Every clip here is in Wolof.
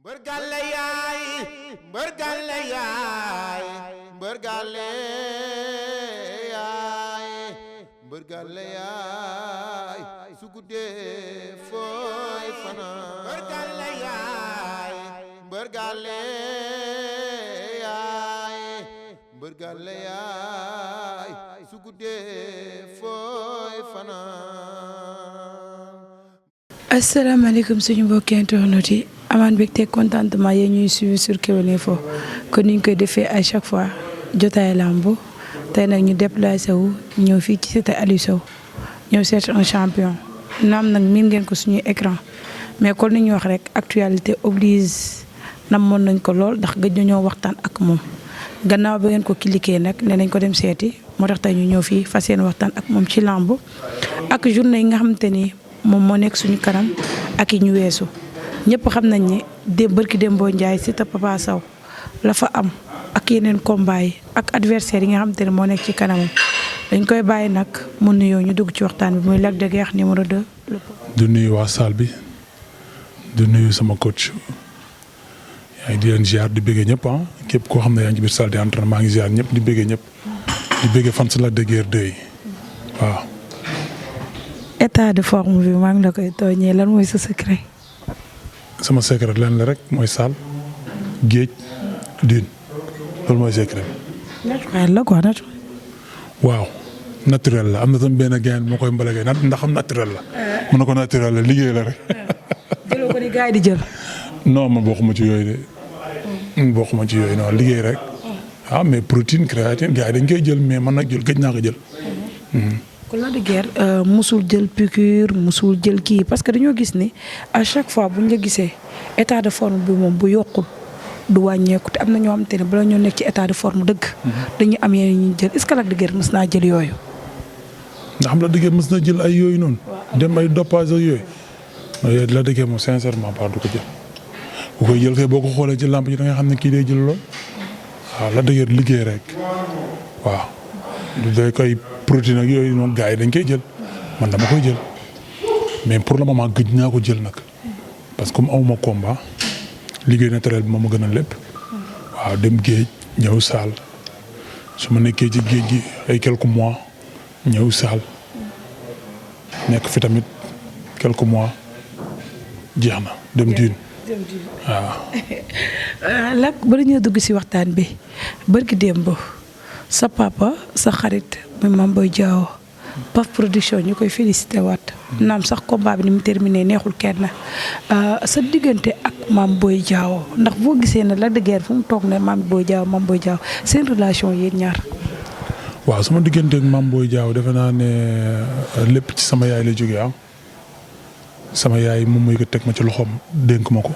mbër gàlle yaay mbër gàlle yaay mbër gàlle yaay mbër gàlle yaay su guddee fooy fanaan mbër gàlle yaay mbër gàlle yaay mbër gàlle yaay su guddee fooy fanaan. asalaamaaleykum suñu mbokki internet yi amaan mbégte contentement yéen ñuy suivre sur Kewel Info kon ni ñu koy defee à chaque fois jotaay lamb tey nag ñu déplacé wu ñëw fii ci cité Aliou Sow ñëw seet un champion naam nag miin ngeen ko suñuy écran mais kon ni ñu wax rek actualité oblige namoon nañ ko lool ndax gëj nañoo waxtaan ak moom gannaaw ba ngeen ko cliquer nag ne nañ ko dem seeti moo tax tey ñu ñëw fii fas yéene waxtaan ak moom ci lamb ak journée yi nga xamante ni moom moo nekk suñu kanam ak yi ñu weesu ñëpp xam nañ ni bërki Dembo Ndiaye Siteu Papa Sow la fa am ak yeneen combat yi ak adversaire yi nga xamante ne moo nekk ci kanamam dañ koy bàyyi nag mu nuyoo ñu dugg ci waxtaan bi muy Lac de Guiers numéro 2. du nuyu waa salle bi du nuyu sama coach yaa ngi di leen ziar di bëggee ñëpp ah képp koo xam ne yaa ngi ci biir salle di entraînement maa ngi ziar ñëpp di bëggee ñëpp di bëggee fan si Lac de Guiers 2 yi waaw. état de forme bi maa ngi la koy tooñee lan mooy sa secret. sama secret leen la rek mooy saal géej diin loolu mooy secret bi. naturel la quoi naturel. waaw naturel la am na tam benn gain moo koy mbalagee ndax am naturel la. mën na ko naturel la liggéey la rek. jëloo ko ni gars yi di jël. non man bokkuma ci yooyu de. bokkuma ci yooyu non liggéey rek. ah mais protéine créatine gars yi dañ koy jël mais man nag jël gëj naa ko jël. kon Lac de Guiers musul jël piqûre musul jël kii parce que dañoo gis ni à chaque fois bu ñu la gisee état de forme bi moom bu yokkul du wàññeeku te am na ñoo xamante ne bala ñoo nekk ci état de forme dëgg. dañuy am yeneen ñuy jël est-ce que Lac de Guiers mës naa jël yooyu. ndax xam Lac de Guiers mës na jël ay yooyu noonu. dem ay dopage ak yooyu. mais Lac de Guiers moom sincèrement pas du ko jël. bu koy jël kay boo ko xoolee ci lamp ji da nga xam ne kii day jël lool. waaw Lac de Guiers liggéey rek waaw. du day koy protéine ak yooyu noonu gars yi dañ koy jël man dama koy jël mais pour le moment gëj naa ko jël nag parce que comme amuma combat liggéey naturel bi moom ma gën a lépp waaw dem géej ñëw saal su ma nekkee ci géej gi ay quelques mois ñëw saal nekk fi tamit quelques mois jeex na dem diin waaw. Lac ba dañoo dugg si waxtaan bi barki démb sa papa sa xarit muy Mame Boye Diao Paf Production ñu koy félicité waat naam sax combat bi ni mu terminé neexul kenn sa diggante ak Mame Boye Diao ndax boo gisee ne Lac de Guiers fu mu toog ne Mame Boye Diao seen relation yéen ñaar. waaw sama diggante ak Mame Boye Diao defe naa ne lépp ci sama yaay la jógee ah sama yaay moom mooy ko teg ma ci loxoom dénk ma ko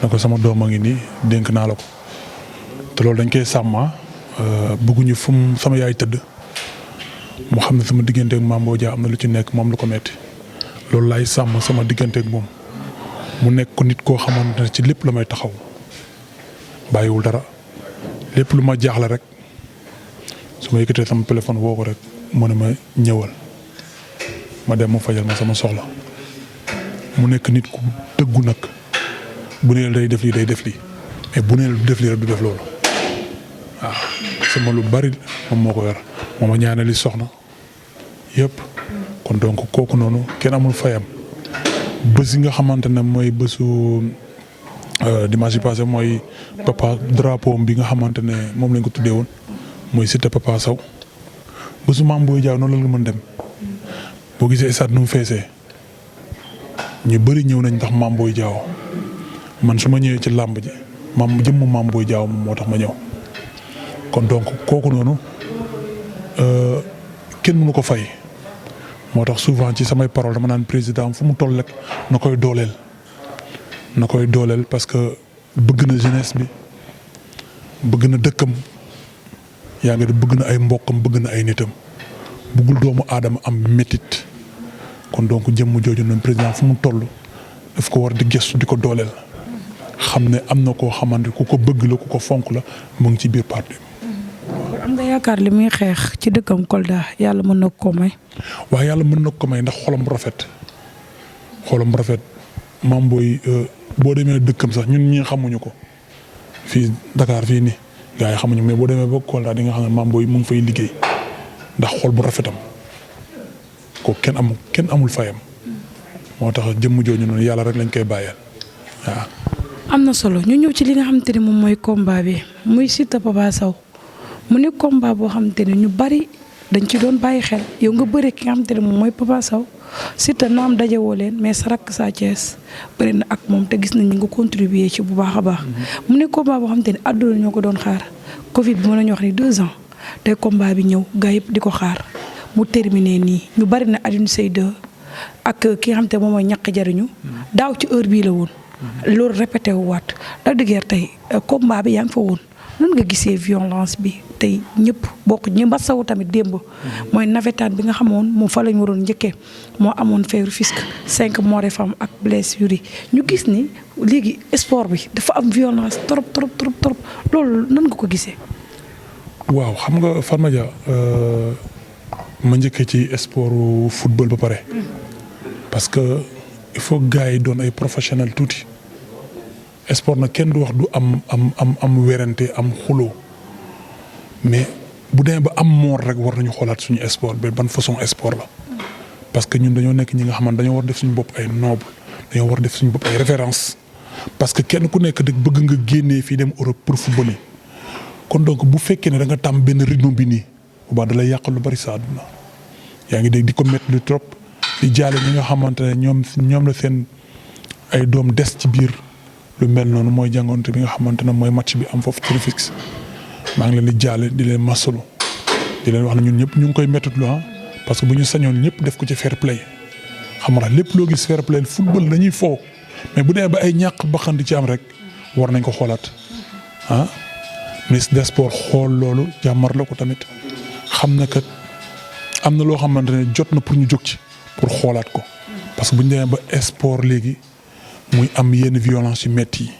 na ko sama doom a ngi nii dénk naa la ko te loolu dañ koy sàmma bëgguñu fu mu sama yaay tëdd mu xam ne sama diggante ak Mame Boye Diao am na lu ci nekk moom lu ko metti loolu laay sàmm sama diggante ak moom mu nekk ko nit koo xamante ne ci lépp la may taxaw bàyyiwul dara lépp lu ma jaaxle rek su ma yëkkatee sama téléphone woo ko rek mu ne ma ñëwal ma dem mu fajal ma sama soxla mu nekk nit ku dëggu nag bu neel day def lii day def lii mais bu neel du def lii rek du def loolu waaw sama lu bari moom moo ko yor moo ma ñaanali soxna yëpp kon donc kooku noonu kenn amul fayam bés yi nga xamante ne mooy bésu dimanche passé mooy papa drapeau bi nga xamante ne moom lañ ko tuddee woon mooy Siteu Papa Sow bésu Mame Boye Diao noonu la nga mën dem boo gisee stade nu mu feesee ñu bëri ñëw nañ ndax Mame Boye Diao man su ma ñëwee ci làmb ji jëmm Mame Boye Diao moom moo tax ma ñëw. kon donc kooku noonu kenn mënu ko fay moo tax souvent ci samay parole dama naan président fu mu toll rek na koy dooleel parce que bëgg na jeunesse bi bëgg na dëkkam yaa ngi bëgg na ay mbokkam bëgg na ay nitam bëggul doomu aadama am métit kon donc jëmm jooju noonu président fu mu toll daf ko war di gëstu di ko dooleel xam ne am na koo xamante ku ko bëgg la ku ko fonk la mu ngi ci biir parti. am nga yaakaar li muy xeex ci dëkkam Kolda yàlla mën na ko may. waaw yàlla mën na ko may ndax xolam bu rafet Mame Boye boo demee dëkkam sax ñun ñii xamuñu ko fii Dakar fii nii gars yi xamuñu mais boo demee ba Kolda di nga xam ne Mame Boye mu ngi fay liggéey ndax xol bu rafetam ko kenn amul fayam moo tax jëmm jooju noonu yàlla rek lañ koy bàyyeel waaw. am na solo ñu ñëw ci li nga xamante ne moom mooy combat bi muy Siteu Papa Sow mu ne combat boo xamante ne ñu bari dañ ci doon bàyyi xel yow nga bëre ki nga xamante ne moom mooy Papa Sow Siteu naam dajewoo leen mais sa rakk Sa Thiès bëri na ak moom te gis nañ nga contribuer ci bu baax a baax. mu ne combat boo xamante ne àdduna ñoo ko doon xaar Covid bi mën nañu wax ni 2 ans te combat bi ñëw gaa yëpp di ko xaar mu terminé nii ñu bari na Alioune Seye 2 ak ki nga xamante ne moom mooy ñàkk jariñu daaw ci heure bii la woon. loolu répété wu waat Lac de Guiers tey combat bi yaa ngi fa woon nan nga gisee violence bi tey ñëpp bokk ñi mbasawu tamit démb. mooy navétane bi nga xamoon moom fa lañ waroon njëkkee moo amoon feeru fisc 5 morts de femmes ak blessures yi ñu gis ni léegi sport bi dafa am violence trop loolu nan nga ko gisee. waaw xam nga Fatma Dia ma njëkkee ci sport football ba pare. parce que il faut gars yi doon ay professionnel tuuti sport nag kenn du wax du am werante am xuloo mais bu demee ba am moor rek war nañu xoolaat suñu sport ba ban façon sport la. parce que ñun dañoo nekk ñi nga xamante dañoo war def suñu bopp ay noble dañoo war def suñu bopp ay référence parce que kenn ku nekk dëgg bëgg nga génnee fii dem Europe pour football yi kon donc bu fekkee ne da nga tàmm benn rythme bi nii bu baax da lay yàq lu bari sa àdduna yaa ngi dégg di ko métti lu trop. di jaale ñi nga xamante ne ñoom la seen ay doom des ci biir lu mel noonu mooy jàngonte bi nga xamante ne mooy match bi am foofu ci Rufisque maa ngi leen di jaale di leen masalu di leen wax ne ñun ñëpp ñu ngi koy méttitlu parce que bu ñu sañoon ñëpp def ko ci fair play xam nga lépp loo gis fair play football dañuy foo mais bu demee ba ay ñàkk baxan di ci am rek war nañ ko xoolaat ministre des sports xool loolu jàmmar la ko tamit xam na kat am na loo xamante ne jot na pour ñu jóg ci. pour xoolaat ko parce que bu ñu demee ba sport léegi muy am yenn violence yu metti yi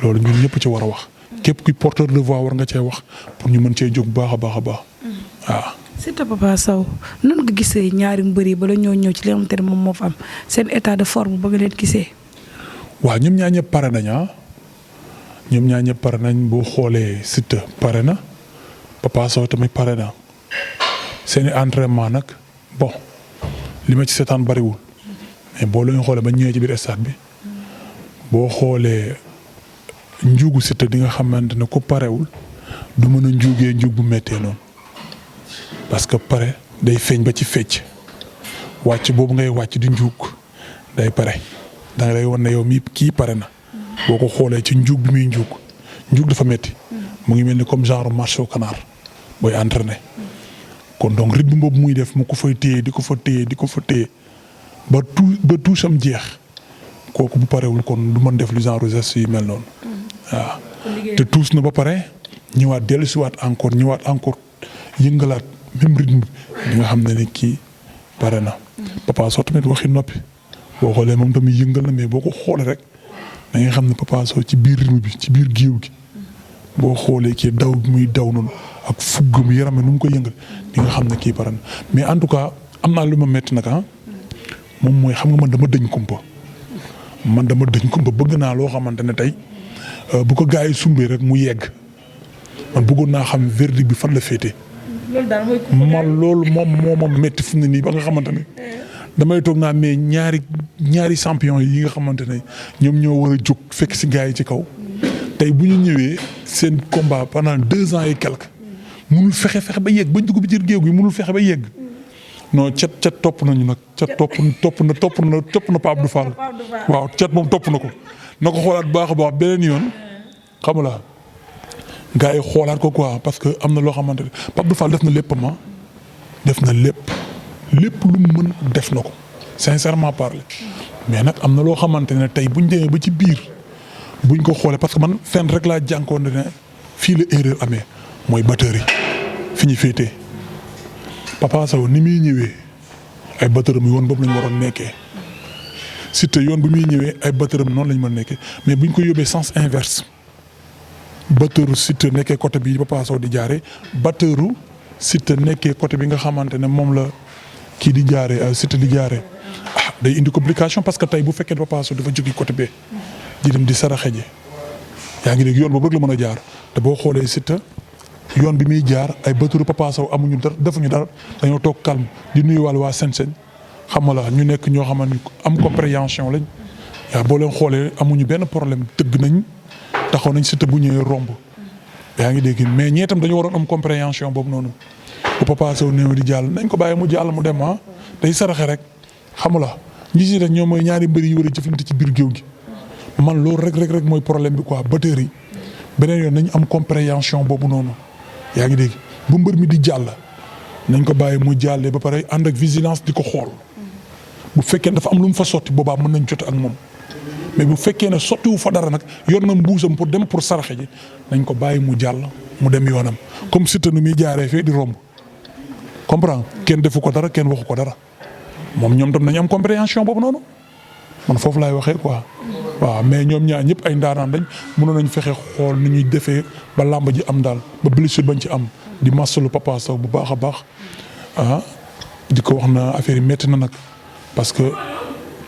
loolu ñun ñëpp ci war a wax képp kuy porteur de voix war nga cee wax pour ñu mën cee jóg baax a baax waaw. Siteu Papa Sow nan nga gisee ñaari mbër yi bala ñoo ñëw ci li nga xamante ne moom moo fa am seen état de forme ba nga leen gisee. waaw ñoom ñaar ñëpp pare nañ ñoom ñaar ñëpp pare nañ boo xoolee Siteu pare na Papa Sow tamit pare na seen i entraînement nag bon. li ma ci seetaan bariwul mais boo leen xoolee ba ñëwee ci biir stade bi boo xoolee njuugu Siteu di nga xamante ne ku parewul du mën a njuugee njuug bu méttee noonu parce que pare day feeñ ba ci fecc wàcc boobu ngay wàcc di njuug day pare da nga lay wan ne yow mii kii pare na boo ko xoolee ci njuug bi muy njuug dafa métti mu ngi mel ni comme genre marché au canard booy entraîné. kon donc rythme boobu muy def mu ko fay téye di ko fa téye ba tout am jeex kooku bu parewul kon du mën def lu genre geste yi mel noonu waaw. te tuus na ba pare ñëwaat dellusiwaat encore yëngalaat même rythme bi nga xam ne kii pare na. Papa Sow tamit waxi noppi boo xoolee moom tamit yëngal na mais boo ko xoolee rek da nga xam ne Papa Sow ci biir rythme bi ci biir géew gi boo xoolee kii daw bi muy daw noonu. ak fuggam yaram nu mu ko yëngal di nga xam ne kii pare na mais en tout cas am naa lu ma métti nag moom mooy xam nga man dama dëñ kumpa bëgg naa loo xamante ne tey bu ko gars yi sumbee rek mu yegg man bëggoon naa xam verdict bi fan la féete. loolu daal mooy man loolu moom moo ma métti fu mu ne nii ba nga xamante ne damay toog naa mais ñaari champion yi nga xamante ne ñoom ñoo war a jóg fekk si gars yi ci kaw tey bu ñu ñëwee seen combat pendant 2 ans et quelques. munul fexe ba yegg bañ dugg bi jër géew gi munul fexe ba yegg non cat topp nañu nag cat topp na Pape Abdou Fall waaw cat moom topp na ko xoolaat baax a baax beneen yoon xam nga gars yi xoolaat ko quoi parce que am na loo xamante ne Pape Abdou Fall def na lépp def na lépp lu mu mën def na ko sincèrement parler mais nag am na loo xamante ne tey buñ demee ba ci biir buñ ko xoolee parce que man fenn rek laa jànkoon ne fii la erreur amee mooy batteur yi fi ñu féetee Papa Sow ni muy ñëwee ay batteuram yoon boobu lañ waroon nekkee Siteu yoon bi muy ñëwee ay batteuram noonu lañ mën nekkee mais buñ ko yóbbee sens inverse batteuru Siteu nekkee côté bi Papa Sow di jaaree batteuru Siteu nekkee côté bi nga xamante ne moom la kii di jaaree Siteu di jaaree day indi complication parce que tey bu fekkee Papa Sow dafa jóge côté bee di dem di saraxe ji yaa ngi dégg yoon boobu rek la mën a jaar te boo xoolee Siteu yoon bi muy jaar ay bëturu Papa Sow amuñu dara defuñu dara dañoo toog calme di nuyuwaale waa Sène xam nga la ñu nekk ñoo xamante ni am compréhension lañ yaa boo leen xoolee amuñu benn problème tëgg nañ taxaw nañ Siteu bu ñëwee romb yaa ngi dégg mais ñee tam dañoo waroon am compréhension boobu noonu bu Papa Sow néew di jàll nañ ko bàyyi mu jàll mu dem day saraxe rek xam nga la ñi si rek ñoom mooy ñaari mbëri yi war a jëflante ci biir géew gi man loolu rek mooy problème bi quoi batteur yi beneen yoon nañ am compréhension boobu noonu yaa ngi dégg bu mbër mi di jàll nañ ko bàyyi mu jàllee ba pare ànd ak vigilance di ko xool bu fekkee dafa am lu mu fa sotti boobaa mën nañ jot ak moom mais bu fekkee ne sottiwu fa dara nag yor na mbuusam pour dem pour saraxe ji nañ ko bàyyi mu jàll mu dem yoonam comme Siteu nu muy jaaree fee di romb comprendre kenn defu ko dara kenn waxu ko dara moom ñoom tam nañ am compréhension boobu noonu man foofu laay waxee quoi waaw mais ñoom ñaar ñëpp ay ndaanaan lañ mënoon nañ fexe xool ni ñuy defee ba làmb ji am daal ba blessure bañ ci am di masalu Papa Sow bu baax a baax di ko wax na affaire yi métti na nag parce que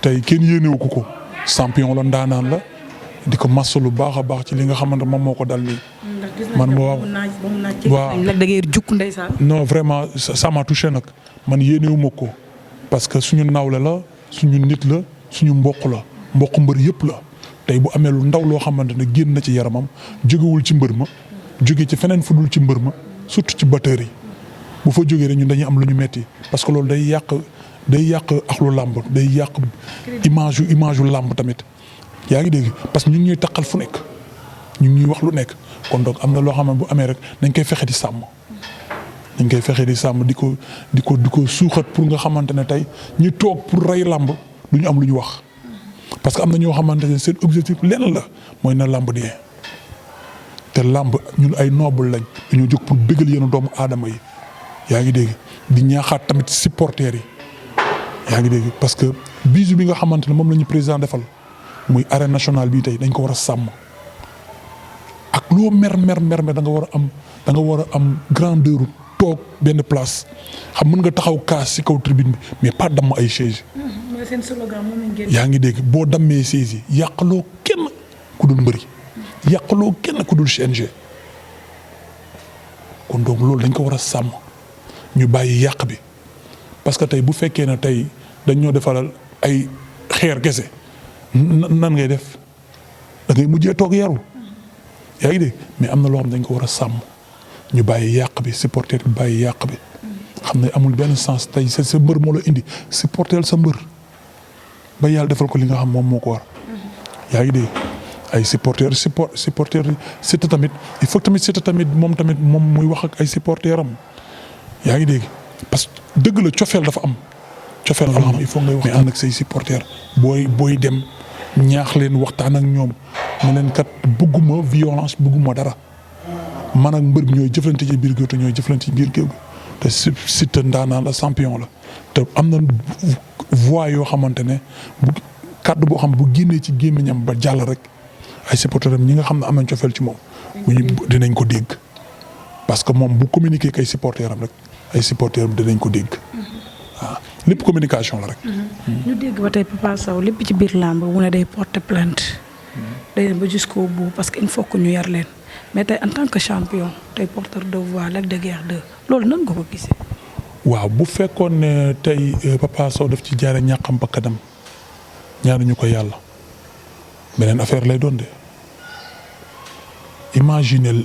tey kenn yéenewu ko champion la ndaanaan la di ko masalu baax a baax ci li nga xamante moom moo ko dal nii. man moo waaw non vraiment ça m'a touché nag man yéenewu ma ko parce que suñu nawle la suñu nit la suñu mbokk la mbokk mbër yëpp la tey bu amee lu ndaw loo xamante ne génn na ci yaramam jógewul ci mbër ma jóge ci feneen fu dul ci mbër ma surtout ci batteur yi bu fa jógee rek ñun dañuy am lu ñu metti parce que loolu day yàq axlu làmb day yàq image yu làmb tamit yaa ngi dégg parce que ñu ngi ñuy taqal fu nekk ñu ngi ñuy wax lu nekk kon donc am na loo xam ne bu amee rek nañ koy fexe di sàmm dañ koy fexe di sàmm di ko suuxat pour nga xamante ne tey ñi toog pour rey làmb du ñu am lu ñu wax parce que am na ñoo xamante ne seen objectif lenn la mooy na làmb di te làmb ñun ay noble lañ dañoo jóg pour bégal yenn doomu aadama yi yaa ngi dégg di ñaaxaat tamit supporters yi yaa ngi dégg parce que bisu bi nga xamante ne moom la ñu président defal muy arène nationale bii tey dañ ko war a sàmm ak loo mer da nga war a am grandeur toog benn place xam mën nga taxaw kaas ci kaw tribune bi mais pas damm ay chaise yaa ngi dégg boo dammee chaise yi yàqaloo kenn ku dul mbëri yàqaloo kenn ku dul CNG kon donc loolu dañ ko war a sàmm ñu bàyyi yàq bi parce que tey bu fekkee ne tey dañ ñoo defaral ay xeer kese nan ngay def da ngay mujjee toog yaru yaa ngi dégg mais am na loo xam dañ ko war a sàmm ñu bàyyi yàq bi supporter bi bàyyi yàq bi xam ne amul benn sens tey sa mbër moo la indi supporter sa mbër ba yàlla defal ko li nga xam moom moo ko war yaa ngi dégg ay supporter Siteu tamit il faut tamit Siteu tamit moom muy wax ak ay supporter am yaa ngi dégg parce que dëgg la cofeel dafa am cofeel dafa am il faut ngay wax mais ànd ak say supporter booy dem ñaax leen waxtaan ak ñoom ne leen kat bëgguma violence bëgguma dara man ak mbër bi ñooy jëflante ci biir géew te ñooy jëflante ci biir géew te Siteu ndaanaan la champion la te am na voix yoo xamante ne bu kàddu boo xam bu génnee ci gémmiñam ba jàll rek ay supporter am ñi nga xam ne am nañ cofeel ci moom dinañ ko dégg parce que moom bu communiquer kay supporter am rek ay supporter am dinañ ko dégg waaw lépp communication la rek. ñu dégg ba tey Papa Sow lépp ci biir làmb mu ne day porter plainte. day dem ba jusqu'au bout parce que il faut que ñu yar leen mais tey en tant que champion tey porteur de voix Lac de Guiers 2 loolu nan nga ko gisee. waaw bu fekkoon ne tey Papa Sow daf ci jaare ñàkkam bakkanam ñaanuñu ko yàlla beneen affaire lay doon de imaginez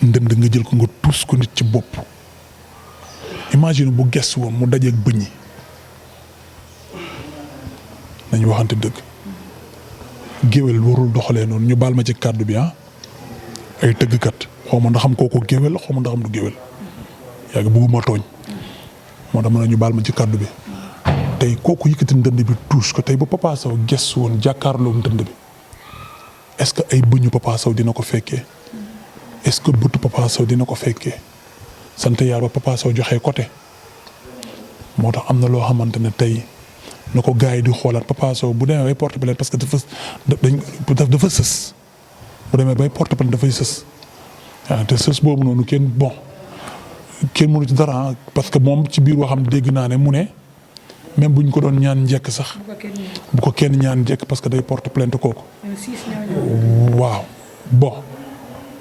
ndënd nga jël ko nga tuus ko nit ci bopp imagine bu ges woon mu dajeeg bëñ yi nañu waxante dëgg géwél warul doxalee noonu ñu baal ma ci kàddu bi ay tëggkat xaw ma ndax xam kooku géwél xaw ma ndax xam du géwél yaa ngi bëgguma tooñ moo tax mën na ñu baal ma ci kàddu bi tey kooku yëkkati ndënd bi tuus ko tey ba Papa Sow ges woon jàkkaarloo ndënd bi est-ce que ay bëñu Papa Sow dina ko fekkee est-ce que bëtu Papa Sow dina ko fekkee sant yàlla ba Papa Sow joxee côté moo tax am na loo xamante ne tey na ko gars yi di xoolaat Papa Sow bu demee bay porte plainte parce que dafa sës bu demee bay porte plainte dafay sës waaw te sës boobu noonu kenn mënu ci dara parce que moom ci biir waxam dégg naa ne mu ne même buñ ko doon ñaan njëkk sax bu ko kenn ñaan njëkk parce que day porte plainte kooku. waaw bon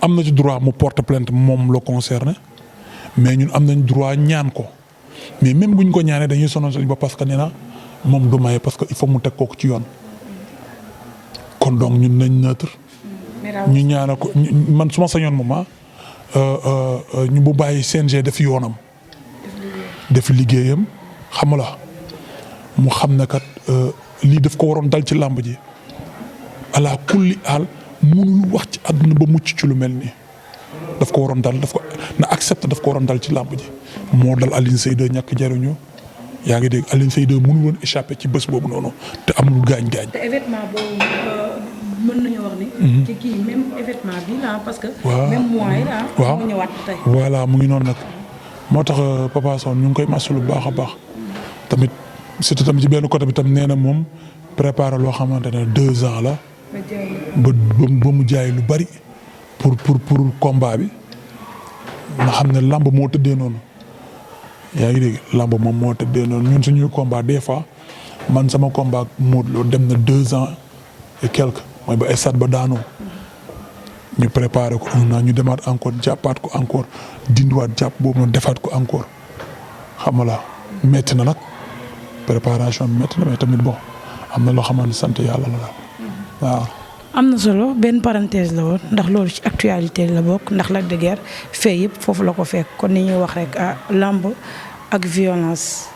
am na ci droit mu porte plainte moom la concerné mais ñun am nañ droit ñaan ko mais même buñ ko ñaanee dañuy sonal suñu bopp parce que nee na moom du maye parce que il faut mu teg kooku ci yoon kon donc ñun nañ neutre ñu ñaanal ko man su ma sañoon moom ñu bu bàyyi CNG def yoonam def liggéeyam xam la mu xam ne kat lii daf ko waroon dal ci làmb ji ala kulli aal mënul wax ci àdduna ba mucc ci lu mel nii daf ko waroon dal daf ko na accepté daf ko waroon dal ci làmb ji moo dal Alioune Seye 2 ñàkk jariñu yaa ngi dégg Alioune Seye 2 mënul woon échappé ci bés boobu noonu te amul gaañ-gaañ. te événement boobu mën nañu wax ni. ci kii même événement bi la parce que. même mois yi la. waaw moo ñëwaat tey. voilà mu ngi noonu nag moo tax Papa Sow ñu ngi koy masalu bu baax a baax tamit surtout tamit ci benn côté bi tam nee na moom préparé loo xamante ne 2 ans la. ba mu jaay lu bari pour combat bi nga xam ne lamb moo tëddee noonu yaa ngi dégg lamb moom moo tëddee noonu ñun suñuy combat des fois man sama combat Modou Lo dem na 2 ans et quelque mooy ba stade ba daanoo ñu préparé ko 1 an ñu demaat encore jàppaat ko encore dindiwaat jàpp boobu noonu defaat ko encore xam nga la métti na nag préparation bi métti na mais tamit bon am na loo xamante sant yàlla la daal waaw. am na solo benn parenthèse la woon ndax loolu ci actualité la bokk ndax Lac de Guiers fee yëpp foofu la ko fekk kon ni ñuy wax rek lamb ak violence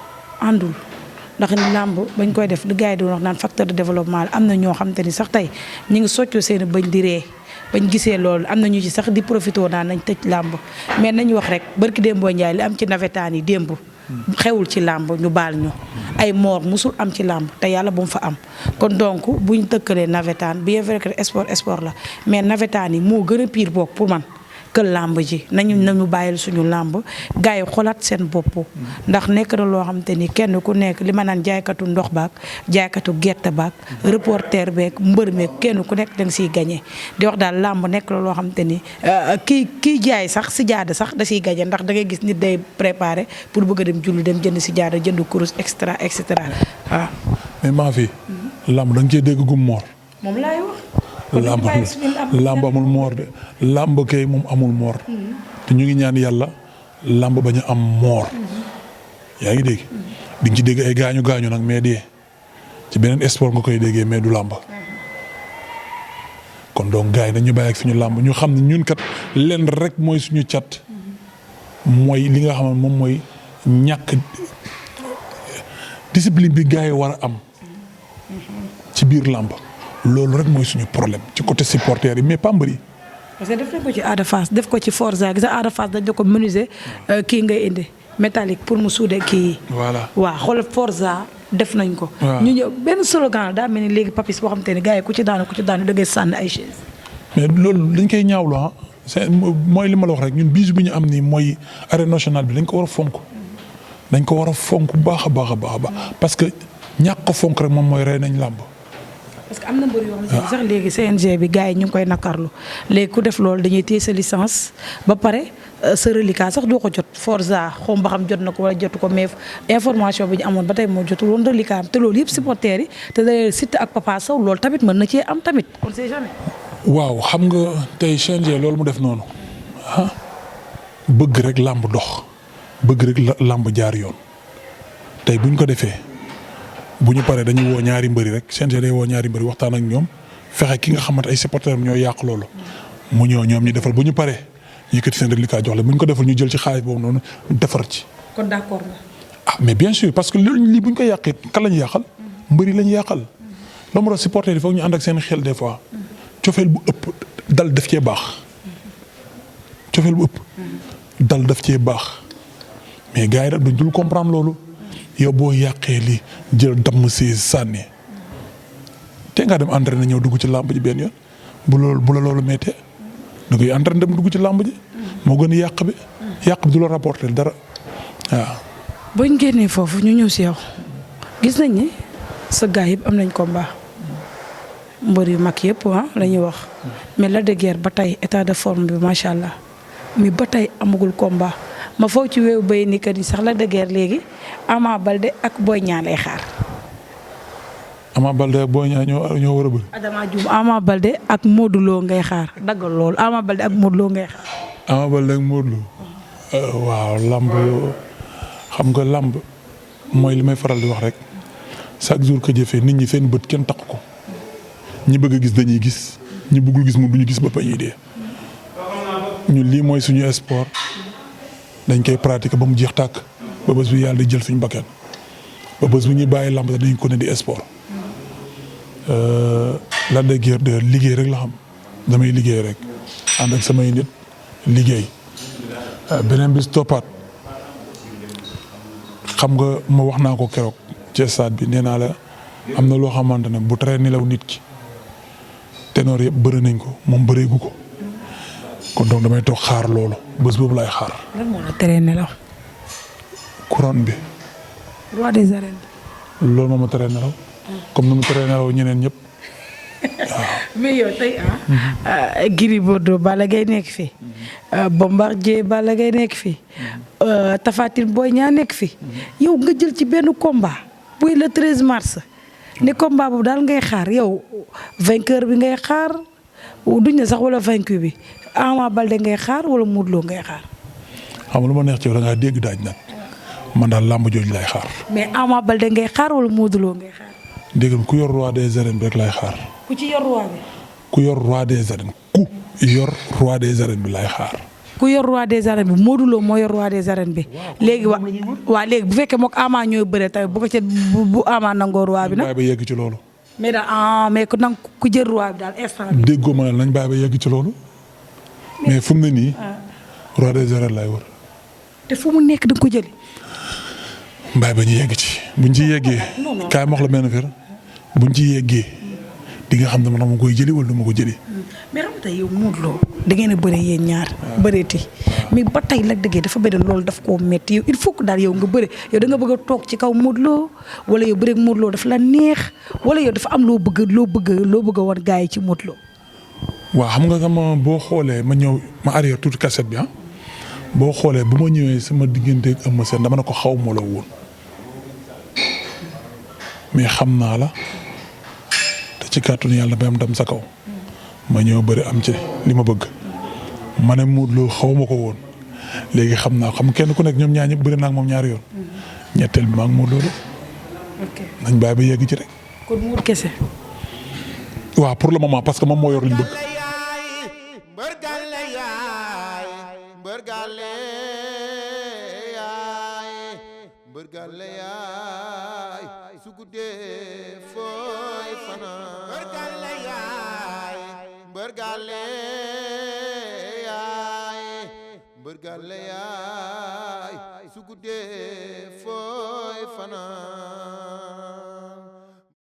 àndul ndax ni lamb bañ koy def li gars yi doon wax naan facteur de développement la am na ñoo xam te ni sax tey ñu ngi soccoo seen bañ di ree bañ gisee loolu am na ñu ci sax di profité naan nañ tëj lamb mais nañu wax rek barki Dembo Ndiaye li am ci nawetaan yi démb xewul ci làmb ñu baal ñu ay moor musul am ci làmb te yàlla bu mu fa am kon donc buñ tëkkalee nawetaan bien vrai que sport la mais nawetaan yi moo gën a pire boog pour man que làmb ji nañu bàyyil suñu làmb gars yi xolaat seen bopp ndax nekk na loo xam te ni kenn ku nekk li ma naan jaaykatu ndox baak jaaykatu gerte baak reporter beek mbër meek kenn ku nekk da nga siy gagné di wax daal làmb nekk la loo xam te ni kii jaay sax si jaada sax da siy gagné ndax da ngay gis nit day préparé pour bëgg a dem julli dem jënd si jaada jënd kurus extra et cetera waaw. mais maa fi làmb da nga cee dégg gum moor. moom laay wax. làmb amul moor de làmb kay moom amul moor te ñu ngi ñaan yàlla làmb bañ a am moor yaa ngi dégg di nga ci dégg ay gaañu nag mais dee ci beneen sport nga koy déggee mais du làmb kon donc gars yi dañu bàyyi ak suñu làmb ñu xam ne ñun kat lenn rek mooy suñu cat mooy li nga xam ne moom mooy ñàkk discipline bi gars yi war a am ci biir làmb loolu rek mooy suñu problème ci côté supporter yi mais pas mbëri. parce que def nañ ko ci Ada Fass def ko ci Forza gis nga Ada Fass dañ ko menuisier kii ngay indi métallique pour mu suude kii yi. voilà waaw xoolal Forza def nañ ko. ñu ñëw benn slogan daa mel ni léegi papis boo xam te ne gars yi ku ci daanu da ngay sànni ay chaise. mais loolu dañ koy ñaawlu ah c'est mooy li ma la wax rek ñun bisu bi ñu am nii mooy arène nationale bi dañ ko war a fonk. dañ ko war a fonk baax a baax parce que ñàkk ko fonk rek moom mooy rey nañ làmb. parce que am na mbër yoo xam ne sax léegi CNG bi gars yi ñu ngi koy nakarlu léegi ku def loolu dañuy téye sa licence ba pare sa reliquat sax doo ko jot Forza xaw ma xam jot na ko wala jotu ko mais information bi ñu amoon ba tey moo jotul woon reliquat am te loolu yëpp supporters yi te day Siteu ak Papa Sow loolu tamit mën na cee am tamit on sait jamais. waaw xam nga tey CNG loolu mu def noonu bëgg rek làmb dox bëgg rek làmb jaar yoon tey buñ ko defee. bu ñu paree dañuy woo ñaari mbëri rek CNG day woo ñaari mbëri waxtaan ak ñoom fexe ki nga xamante ay supporters ñoo yàq loolu mu ñëw ñoom ñu defal bu ñu paree yëkkati seen reliquat jox la bu ñu ko defal ñu jël ci xaalis boobu noonu defar ci. kon d'accord nga. ah mais bien sûr parce que lii bu ñu ko yàqee kan la ñu yàqal mbëri la ñu yàqal loolu moo tax supporters yi foog ñu ànd ak seen xel des fois cofeel bu ëpp dal daf cee baax cofeel bu ëpp dal daf cee baax mais gars yi nag duñ dul comprendre loolu. yow boo yàqee li jël damm si sànni te nga dem entraîné ñëw dugg ci làmb ji benn yoon bu la loolu méttee da ngay entraîné dem dugg ci làmb ji moo gën a yàq bi du la rapporter dara waaw. buñ génnee foofu ñu ñëw si yow gis nañ ni sa gars yëpp am nañ combat mbër yu mag yëpp la ñuy wax mais Lac de Guiers ba tey état de forme bi macha allah mais ba tey amagul combat ma foog ci wéewu bay ni que ni sax la dëgër léegi Ama Baldé ak Boy Niang lay xaar. Ama Baldé ak Boy Niang ñoo war a bëri. Adama Diouf Ama Baldé ak Modou Lo ngay xaar daggal loolu Ama Baldé ak Modou Lo ngay xaar. Ama Baldé ak Modou Lo waaw lamb xam nga lamb mooy li may faral di wax rek chaque jour que jëfee nit ñi seen bët kenn takk ko ñi bëgg a gis dañuy gis ñi bëggul gis moom du ñu gis ba pañuy dee ñun lii mooy suñu sport dañ koy pratiquer ba mu jeex tàkk ba bés bu yàlla di jël suñu bakkan ba bés bu ñuy bàyyi lamb dañ ko ne di sport. Lac de Guiers de liggéey rek la xam damay liggéey rek ànd ak samay nit liggéey beneen bis toppaat xam nga ma wax naa ko keroog ci stade bi nee naa la am na loo xamante ne bu teree nelaw nit ki ténor yëpp bëri nañ ko moom bëreegu ko kon donc damay toog xaar loolu bés boobu laay xaar. lan moo la teree nelaw. couronne bi. roi des arènes. loolu moo ma teree nelaw. comme ni mu teree nelaw ñeneen ñëpp waaw. mais yow tey Gris Bordeaux Balla Gaye nekk fi. Bombardier Balla Gaye nekk fi. Tapha Tine Boy Niang nekk fi. yow nga jël ci benn combat buy le 13 mars. ne combat boobu daal ngay xaar yow vainqueur bi ngay xaar duñ ne sax wala vaincu bi Ama Baldé ngay xaar wala Modou Lo ngay xaar. xam nga lu ma neex ci yow da ngaa dégg daaj nag man daal làmb jooju lay xaar. mais Ama Baldé ngay xaar wala Modou Lo ngay xaar. dégg nga ku yor roi des arènes bi rek lay xaar. ku ci yor roi bi. ku yor roi des arènes bi lay xaar. ku yor roi des arènes bi Modou Lo moo yor roi des arènes bi. léegi waa léegi bu fekkee mook Ama ñooy bëre tamit bu ko ca bu Ama nangoo roi bi nag. nañ bàyyi ba yegg ci loolu. mais daal mais ku nang ku jël roi bi daal instant bi. déggoo ma ne nañ bàyyi ba yegg ci loolu. mais fu mu ne nii. roi des arènes lay wër. te fu mu nekk da nga ko jëli. mbaay ba ñu yegg ci buñ ci yeggee. kaay ma wax la benn affaire buñ ci yeggee di nga xam ne man ma koy jëli wala du ma ko jëli. mais xam nga tey yow Modou Lo da ngeen a bëre yéen ñaar. bëreeti mais ba tey Lac de Guiers dafa bëri loolu daf koo métti yow il faut que daal yow nga bëre yow da nga bëgg a toog ci kaw Modou Lo wala yow bëreeg Modou Lo dafa la neex wala yow dafa am loo bëgg a wan gars yi ci Modou Lo. waaw xam nga sama boo xoolee ma ñëw ma arrière tuuti cassette bi boo xoolee bu ma ñëwee sama diggante ak Eumeu Sène dama ne ko xaw ma la woon mais xam naa la te ci kàttanu yàlla ba am ndam sa kaw ma ñëw bëri am ci li ma bëgg ma ne Modou Lo xaw ma ko woon léegi xam naa xam kenn ku nekk ñoom ñaar ñëpp bëri naa ak moom ñaari yoon ñetteel bi maa ngi Modou Lo nañ bàyyi ba yegg ci rek. kon Modou kese. waaw pour le moment parce que moom moo yor li ñu bëgg. Mbërgale yaay su guddee fooy fanaan mbërgale yaay mbërgale yaay mbërgale yaay su guddee fooy fanaan